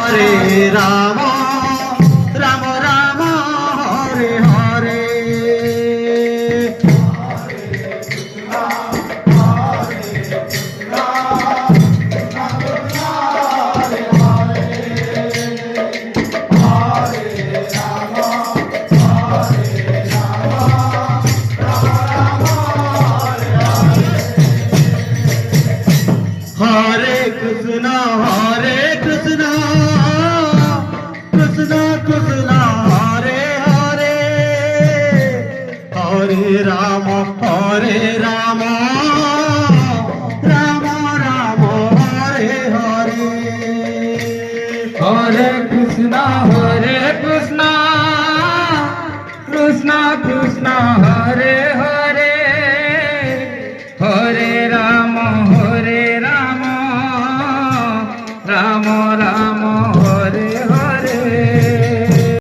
Hare Ram Ram Ram Hare Hare Hare Krishna Krishna Krishna Hare Hare Hare Ram Ram Ram Hare Hare Hare Krishna Krishna Krishna Hare